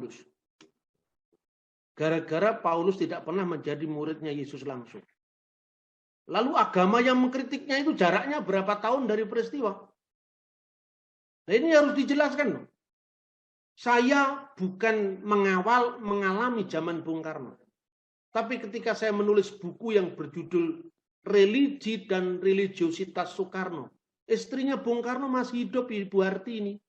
Paulus. Gara-gara Paulus tidak pernah menjadi muridnya Yesus langsung. Lalu agama yang mengkritiknya itu jaraknya berapa tahun dari peristiwa? Nah, ini harus dijelaskan. Saya bukan mengalami zaman Bung Karno. Tapi ketika saya menulis buku yang berjudul Religi dan Religiositas Soekarno, istrinya Bung Karno masih hidup, Ibu Hartini.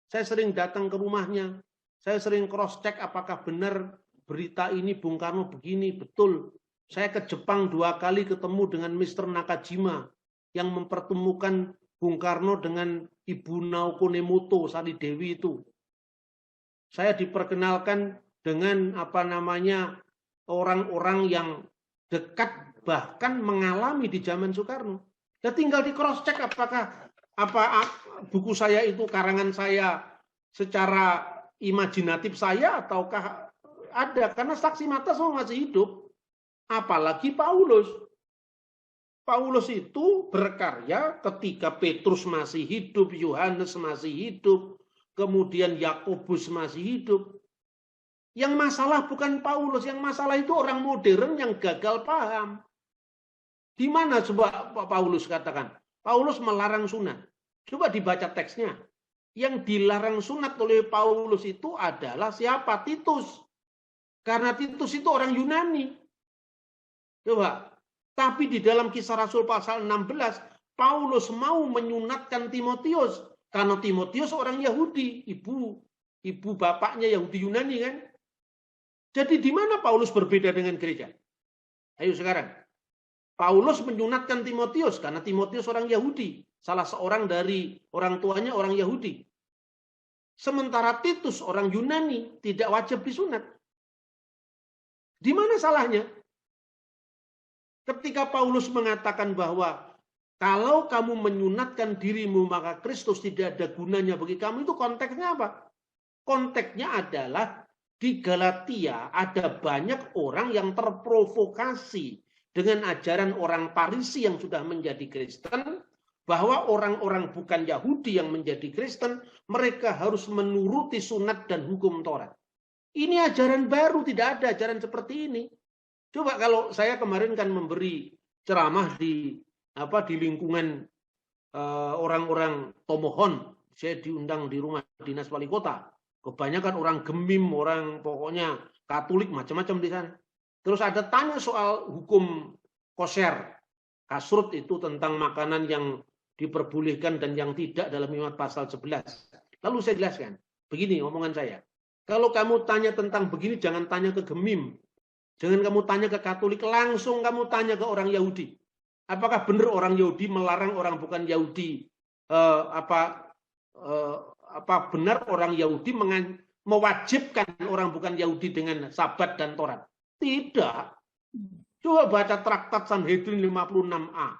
Saya sering datang ke rumahnya. Saya sering cross-check apakah benar berita ini Bung Karno begini, betul. Saya ke Jepang 2 kali ketemu dengan Mr. Nakajima yang mempertemukan Bung Karno dengan Ibu Naoko Nemoto Sari Dewi itu. Saya diperkenalkan dengan orang-orang yang dekat bahkan mengalami di zaman Soekarno. Ya tinggal di cross check apakah buku saya itu karangan saya secara imajinatif saya ataukah ada, karena saksi mata semua masih hidup. Apalagi Paulus. Paulus itu berkarya ketika Petrus masih hidup, Yohanes masih hidup, kemudian Yakobus masih hidup. Yang masalah bukan Paulus, yang masalah itu orang modern yang gagal paham. Di mana coba Paulus katakan? Paulus melarang sunat. Coba dibaca teksnya. Yang dilarang sunat oleh Paulus itu adalah siapa? Titus. Karena Titus itu orang Yunani. Coba. Tapi di dalam Kisah Rasul pasal 16, Paulus mau menyunatkan Timotius. Karena Timotius orang Yahudi. Ibu bapaknya Yahudi Yunani kan. Jadi di mana Paulus berbeda dengan gereja? Ayo sekarang. Paulus menyunatkan Timotius karena Timotius orang Yahudi. Salah seorang dari orang tuanya orang Yahudi. Sementara Titus orang Yunani tidak wajib disunat. Di mana salahnya? Ketika Paulus mengatakan bahwa kalau kamu menyunatkan dirimu maka Kristus tidak ada gunanya bagi kamu, itu konteksnya apa? Konteksnya adalah di Galatia ada banyak orang yang terprovokasi dengan ajaran orang Farisi yang sudah menjadi Kristen, bahwa orang-orang bukan Yahudi yang menjadi Kristen, mereka harus menuruti sunat dan hukum Taurat. Ini ajaran baru, tidak ada ajaran seperti ini. Coba kalau saya kemarin kan memberi ceramah di lingkungan orang-orang Tomohon, saya diundang di rumah dinas wali kota. Kebanyakan orang Gemim, orang pokoknya Katolik macam-macam di sana. Terus ada tanya soal hukum kosher, kasrut itu tentang makanan yang diperbolehkan dan yang tidak dalam Imamat pasal 11. Lalu saya jelaskan, begini omongan saya. Kalau kamu tanya tentang begini, jangan tanya ke Gemim. Jangan kamu tanya ke Katolik, langsung kamu tanya ke orang Yahudi. Apakah benar orang Yahudi melarang orang bukan Yahudi? Benar orang Yahudi mewajibkan orang bukan Yahudi dengan Sabat dan Taurat? Tidak. Coba baca traktat Sanhedrin 56a.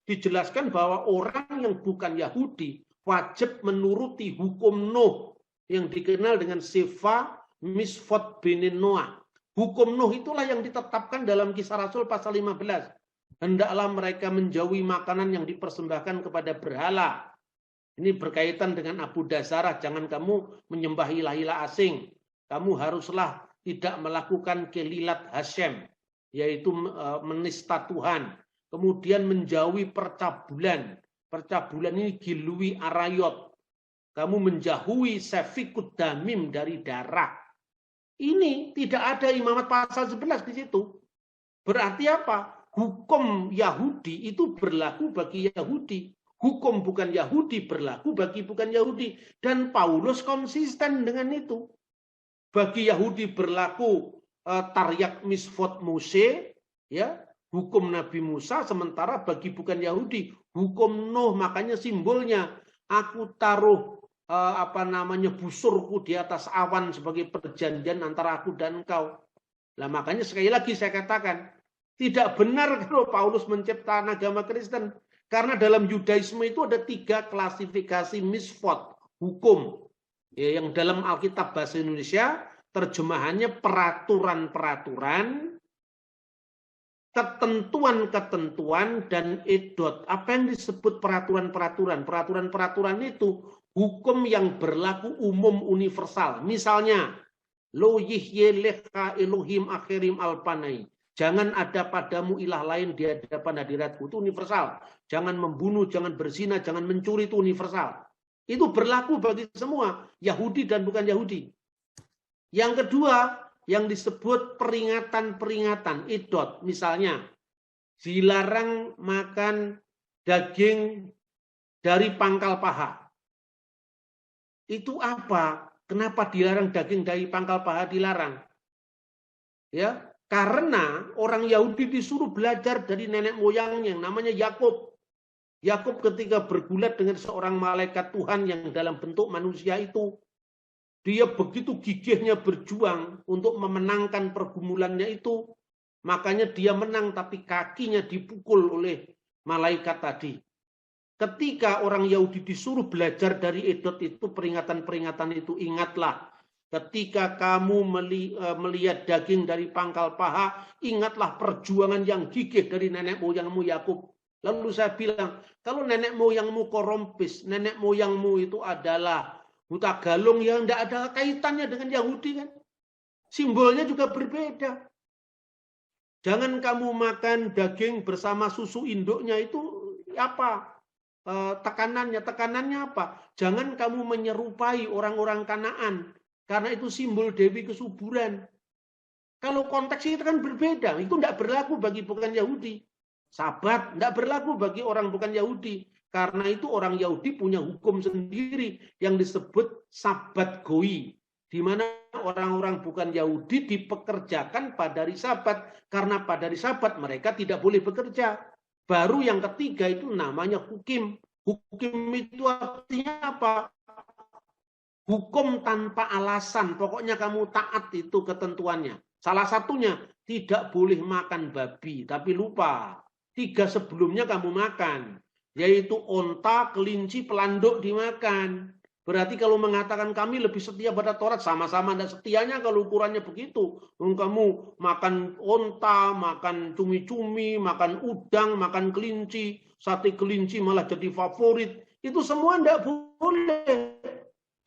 Dijelaskan bahwa orang yang bukan Yahudi wajib menuruti hukum Nuh yang dikenal dengan Sefa Misfot Benin Noah. Hukum Nuh itulah yang ditetapkan dalam Kisah Rasul pasal 15. Hendaklah mereka menjauhi makanan yang dipersembahkan kepada berhala. Ini berkaitan dengan Abu Dasarah. Jangan kamu menyembah ilah-ilah asing. Kamu haruslah tidak melakukan kelilat Hashem, yaitu menista Tuhan. Kemudian menjauhi percabulan. Percabulan ini gilui arayot. Kamu menjauhi sefikut damim dari darah. Ini tidak ada Imamat pasal 11 di situ. Berarti apa? Hukum Yahudi itu berlaku bagi Yahudi. Hukum bukan Yahudi berlaku bagi bukan Yahudi. Dan Paulus konsisten dengan itu. Bagi Yahudi berlaku Taryak Misfot Mose, ya, hukum Nabi Musa, sementara bagi bukan Yahudi hukum Nuh. Makanya simbolnya aku taruh busurku di atas awan sebagai perjanjian antara aku dan engkau. Nah, makanya sekali lagi saya katakan tidak benar kalau Paulus menciptakan agama Kristen, karena dalam Yudaisme itu ada 3 klasifikasi misfot hukum, ya, yang dalam Alkitab bahasa Indonesia terjemahannya peraturan-peraturan, ketentuan-ketentuan, dan edot. Apa yang disebut peraturan-peraturan? Peraturan-peraturan itu hukum yang berlaku umum universal. Misalnya, Lo yihyeleka Elohim akhirim alpanai. Jangan ada padamu ilah lain di hadapan hadiratku. Itu universal. Jangan membunuh, jangan berzina, jangan mencuri, itu universal. Itu berlaku bagi semua, Yahudi dan bukan Yahudi. Yang kedua, yang disebut peringatan-peringatan, idot. Misalnya, dilarang makan daging dari pangkal paha. Itu apa? Kenapa dilarang daging dari pangkal paha dilarang? Ya, karena orang Yahudi disuruh belajar dari nenek moyangnya yang namanya Yakub. Yakub ketika bergulat dengan seorang malaikat Tuhan yang dalam bentuk manusia itu, dia begitu gigihnya berjuang untuk memenangkan pergumulannya itu. Makanya dia menang tapi kakinya dipukul oleh malaikat tadi. Ketika orang Yahudi disuruh belajar dari edot itu, peringatan-peringatan itu, ingatlah. Ketika kamu melihat daging dari pangkal paha, ingatlah perjuangan yang gigih dari nenek moyangmu Yakub. Lalu saya bilang, kalau nenek moyangmu Korompis, nenek moyangmu itu adalah buta galung yang tidak ada kaitannya dengan Yahudi kan? Simbolnya juga berbeda. Jangan kamu makan daging bersama susu induknya, itu apa? Tekanannya apa? Jangan kamu menyerupai orang-orang Kanaan, karena itu simbol Dewi kesuburan. Kalau konteks itu kan berbeda, itu tidak berlaku bagi bukan Yahudi. Sabat tidak berlaku bagi orang bukan Yahudi, karena itu orang Yahudi punya hukum sendiri yang disebut Sabat Goi, di mana orang-orang bukan Yahudi dipekerjakan pada hari Sabat, karena pada hari Sabat mereka tidak boleh bekerja. Baru yang ketiga itu namanya hukim. Hukim itu artinya apa? Hukum tanpa alasan. Pokoknya kamu taat itu ketentuannya. Salah satunya tidak boleh makan babi. Tapi lupa. 3 sebelumnya kamu makan. Yaitu onta, kelinci, pelanduk dimakan. Berarti kalau mengatakan kami lebih setia pada Taurat, sama-sama tidak setianya kalau ukurannya begitu. Kamu makan onta, makan cumi-cumi, makan udang, makan kelinci, sate kelinci malah jadi favorit. Itu semua tidak boleh.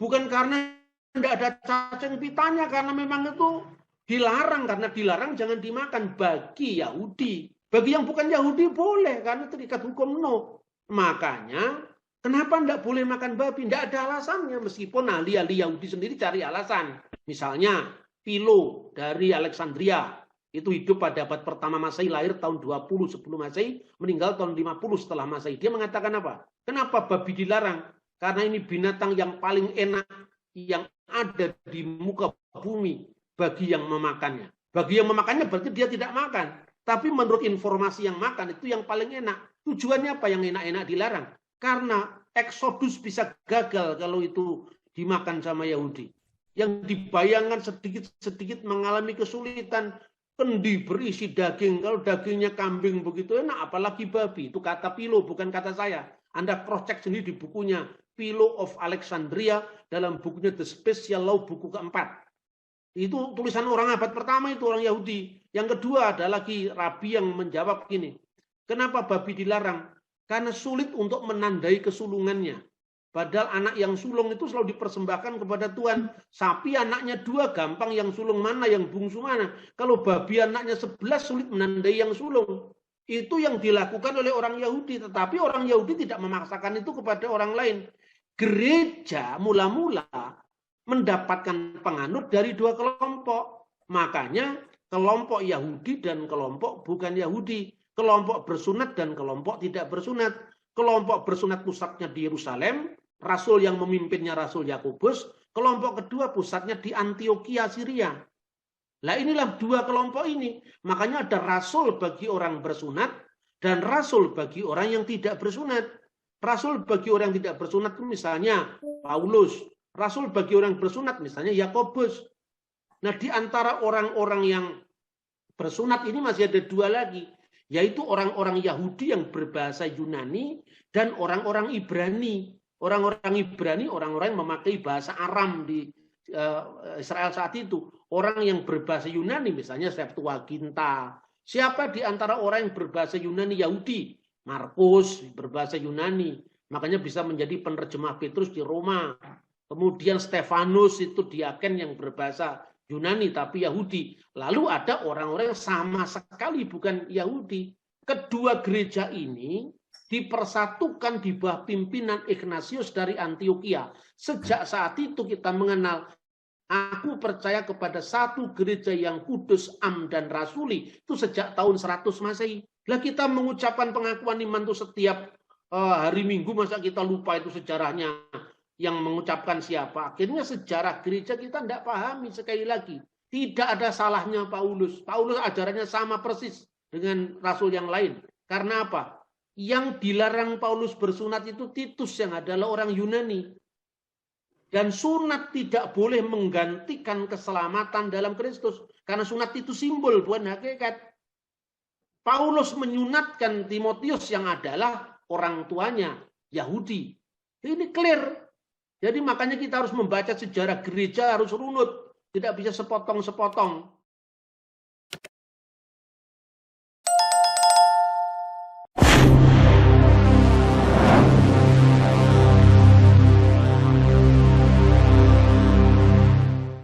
Bukan karena tidak ada cacing pitanya, karena memang itu dilarang. Karena dilarang jangan dimakan bagi Yahudi. Bagi yang bukan Yahudi boleh, karena terikat hukum no. Makanya kenapa tidak boleh makan babi? Tidak ada alasannya, meskipun ahli-ahli Yahudi sendiri cari alasan. Misalnya, Philo dari Alexandria, itu hidup pada abad pertama Masehi, lahir tahun 20 sebelum Masehi, meninggal tahun 50 setelah Masehi. Dia mengatakan apa? Kenapa babi dilarang? Karena ini binatang yang paling enak yang ada di muka bumi bagi yang memakannya. Bagi yang memakannya berarti dia tidak makan. Tapi menurut informasi yang makan itu yang paling enak. Tujuannya apa yang enak-enak dilarang? Karena Eksodus bisa gagal kalau itu dimakan sama Yahudi. Yang dibayangkan sedikit-sedikit mengalami kesulitan, kendi berisi daging. Kalau dagingnya kambing begitu enak, apalagi babi. Itu kata Philo, bukan kata saya. Anda cross check sendiri di bukunya Philo of Alexandria, dalam bukunya The Special Law, buku keempat. Itu tulisan orang abad pertama, itu orang Yahudi. Yang kedua ada lagi rabi yang menjawab gini, kenapa babi dilarang? Karena sulit untuk menandai kesulungannya. Padahal anak yang sulung itu selalu dipersembahkan kepada Tuhan. Sapi anaknya 2, gampang yang sulung mana, yang bungsu mana. Kalau babi anaknya 11, sulit menandai yang sulung. Itu yang dilakukan oleh orang Yahudi. Tetapi orang Yahudi tidak memaksakan itu kepada orang lain. Gereja mula-mula mendapatkan penganut dari 2 kelompok. Makanya kelompok Yahudi dan kelompok bukan Yahudi. Kelompok bersunat dan kelompok tidak bersunat. Kelompok bersunat pusatnya di Yerusalem, rasul yang memimpinnya Rasul Yakobus. Kelompok kedua pusatnya di Antioquia, Syria. Nah inilah 2 kelompok ini. Makanya ada rasul bagi orang bersunat dan rasul bagi orang yang tidak bersunat. Rasul bagi orang yang tidak bersunat itu misalnya Paulus. Rasul bagi orang bersunat misalnya Yakobus. Nah di antara orang-orang yang bersunat ini masih ada 2 lagi. Yaitu orang-orang Yahudi yang berbahasa Yunani dan orang-orang Ibrani. Orang-orang Ibrani, orang-orang yang memakai bahasa Aram di Israel saat itu. Orang yang berbahasa Yunani, misalnya Septuaginta. Siapa di antara orang yang berbahasa Yunani Yahudi? Markus berbahasa Yunani. Makanya bisa menjadi penerjemah Petrus di Roma. Kemudian Stefanus itu diaken yang berbahasa Yunani tapi Yahudi. Lalu ada orang-orang yang sama sekali bukan Yahudi. Kedua gereja ini dipersatukan di bawah pimpinan Ignatius dari Antioquia. Sejak saat itu kita mengenal, aku percaya kepada satu gereja yang kudus, am dan rasuli. Itu sejak tahun 100 Masehi. Lah kita mengucapkan pengakuan iman itu setiap hari Minggu, masa kita lupa itu sejarahnya yang mengucapkan siapa. Akhirnya sejarah gereja kita tidak pahami. Sekali lagi, tidak ada salahnya Paulus. Paulus ajarannya sama persis dengan rasul yang lain. Karena apa? Yang dilarang Paulus bersunat itu Titus yang adalah orang Yunani. Dan sunat tidak boleh menggantikan keselamatan dalam Kristus. Karena sunat itu simbol, bukan hakikat. Paulus menyunatkan Timotius yang adalah orang tuanya Yahudi. Ini clear. Jadi makanya kita harus membaca sejarah gereja, harus runut. Tidak bisa sepotong-sepotong.